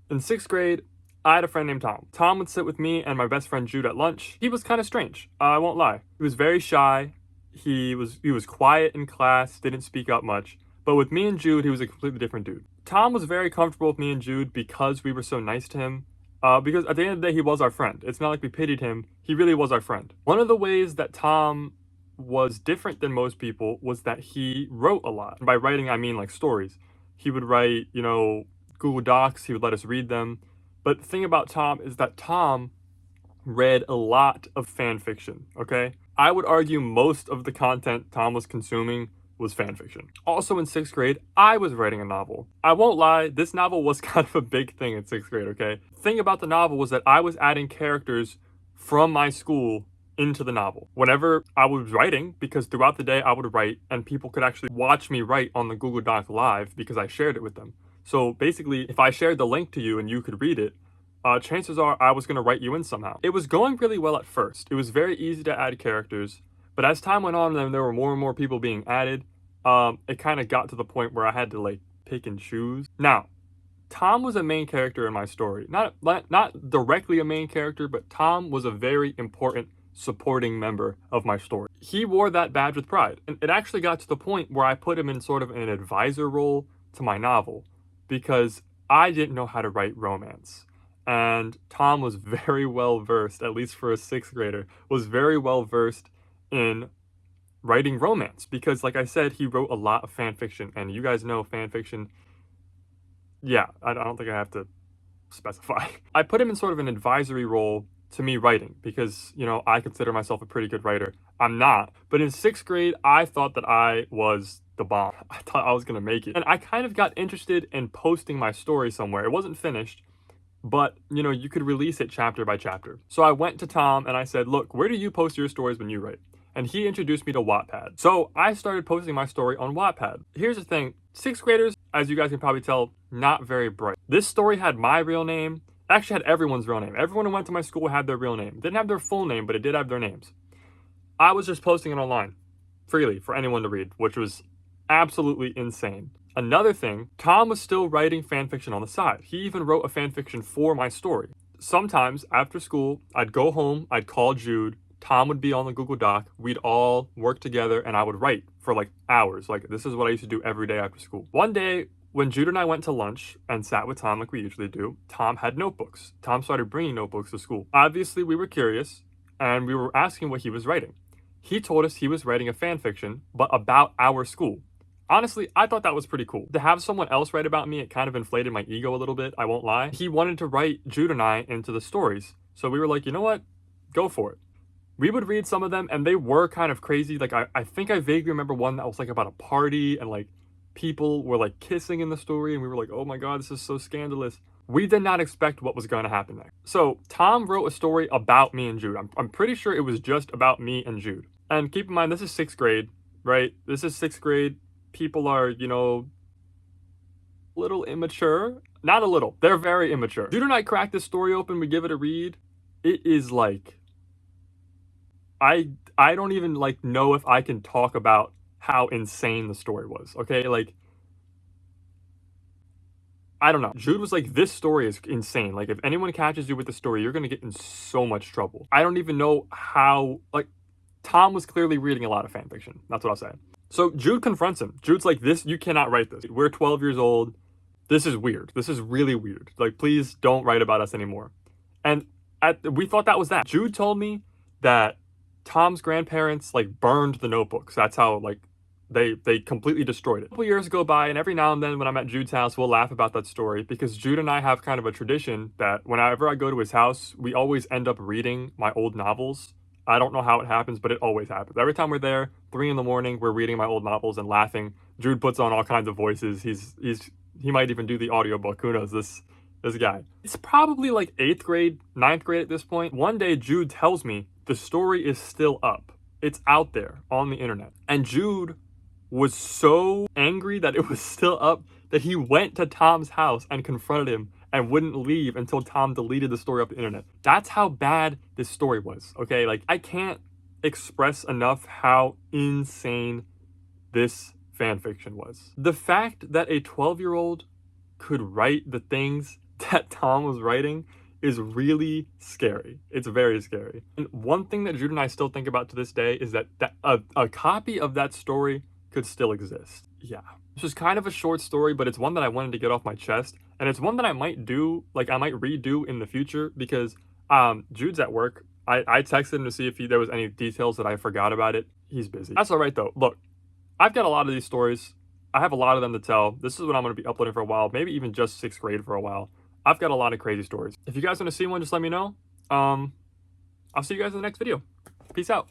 In 6th grade, I had a friend named Tom. Tom would sit with me and my best friend Jude at lunch. He was kind of strange. I won't lie. He was very shy. He was quiet in class, didn't speak up much. But with me and Jude, he was a completely different dude. Tom was very comfortable with me and Jude because we were so nice to him. Because at the end of the day, he was our friend. It's not like we pitied him. He really was our friend. One of the ways that Tom was different than most people was that he wrote a lot. By writing, I mean like stories. He would write, Google Docs. He would let us read them. But the thing about Tom is that Tom read a lot of fan fiction, okay? I would argue most of the content Tom was consuming was fan fiction. Also in 6th grade, I was writing a novel. I won't lie, this novel was kind of a big thing in 6th grade, okay? The thing about the novel was that I was adding characters from my school into the novel. Whenever I was writing, because throughout the day I would write and people could actually watch me write on the Google Doc live because I shared it with them. So basically, if I shared the link to you and you could read it, chances are I was going to write you in somehow. It was going really well at first. It was very easy to add characters, but as time went on and there were more and more people being added, it kind of got to the point where I had to like pick and choose. Now, Tom was a main character in my story. Not directly a main character, but Tom was a very important supporting member of my story. He wore that badge with pride. And it actually got to the point where I put him in sort of an advisor role to my novel because I didn't know how to write romance. And Tom was very well versed, at least for a 6th grader, was very well versed in writing romance because, like I said, he wrote a lot of fan fiction. And you guys know fan fiction, yeah, I don't think I have to specify. I put him in sort of an advisory role to me writing because, I consider myself a pretty good writer. I'm not. But in 6th grade, I thought that I was the bomb. I thought I was going to make it. And I kind of got interested in posting my story somewhere. It wasn't finished, but you could release it chapter by chapter. So I went to Tom and I said, look, where do you post your stories when you write? And he introduced me to Wattpad. So I started posting my story on Wattpad. Here's the thing, 6th graders, as you guys can probably tell, not very bright. This story had my real name, actually had everyone's real name. Everyone who went to my school had their real name. It didn't have their full name, but it did have their names. I was just posting it online freely for anyone to read, which was absolutely insane. Another thing, Tom was still writing fanfiction on the side. He even wrote a fanfiction for my story. Sometimes after school, I'd go home, I'd call Jude, Tom would be on the Google Doc, we'd all work together, and I would write for like hours. Like, this is what I used to do every day after school. One day, when Jude and I went to lunch and sat with Tom like we usually do, Tom had notebooks. Tom started bringing notebooks to school. Obviously, we were curious, and we were asking what he was writing. He told us he was writing a fanfiction, but about our school. Honestly, I thought that was pretty cool. To have someone else write about me, it kind of inflated my ego a little bit, I won't lie. He wanted to write Jude and I into the stories. So we were like, you know what? Go for it. We would read some of them and they were kind of crazy. Like, I think I vaguely remember one that was like about a party and like people were like kissing in the story and we were like, oh my God, this is so scandalous. We did not expect what was going to happen there. So Tom wrote a story about me and Jude. I'm pretty sure it was just about me and Jude. And keep in mind, this is 6th grade, right? This is 6th grade. People are, little immature. Not a little. They're very immature. Jude and I crack this story open. We give it a read. It is like, I don't even like know if I can talk about how insane the story was. Okay, like, I don't know. Jude was like, this story is insane. Like, if anyone catches you with the story, you're gonna get in so much trouble. I don't even know how. Like, Tom was clearly reading a lot of fan fiction. That's what I'll say. So Jude confronts him. Jude's like, this, you cannot write this. We're 12 years old. This is weird. This is really weird. Like, please don't write about us anymore. And we thought that was that. Jude told me that Tom's grandparents like burned the notebooks. That's how like they completely destroyed it. A couple years go by, and every now and then when I'm at Jude's house, we'll laugh about that story because Jude and I have kind of a tradition that whenever I go to his house, we always end up reading my old novels. I don't know how it happens, but it always happens. Every time we're there, 3 in the morning, we're reading my old novels and laughing. Jude puts on all kinds of voices. He might even do the audiobook. Who knows? This guy. It's probably like 8th grade, 9th grade at this point. One day Jude tells me the story is still up. It's out there on the internet. And Jude was so angry that it was still up that he went to Tom's house and confronted him and wouldn't leave until Tom deleted the story off the internet. That's how bad this story was, okay? Like, I can't express enough how insane this fan fiction was. The fact that a 12-year-old could write the things that Tom was writing is really scary. It's very scary. And one thing that Jude and I still think about to this day is that a copy of that story could still exist. Yeah. This is kind of a short story, but it's one that I wanted to get off my chest. And it's one that I might do, like I might redo in the future because Jude's at work. I texted him to see if there was any details that I forgot about it. He's busy. That's all right though. Look, I've got a lot of these stories. I have a lot of them to tell. This is what I'm going to be uploading for a while, maybe even just 6th grade for a while. I've got a lot of crazy stories. If you guys want to see one, just let me know. I'll see you guys in the next video. Peace out.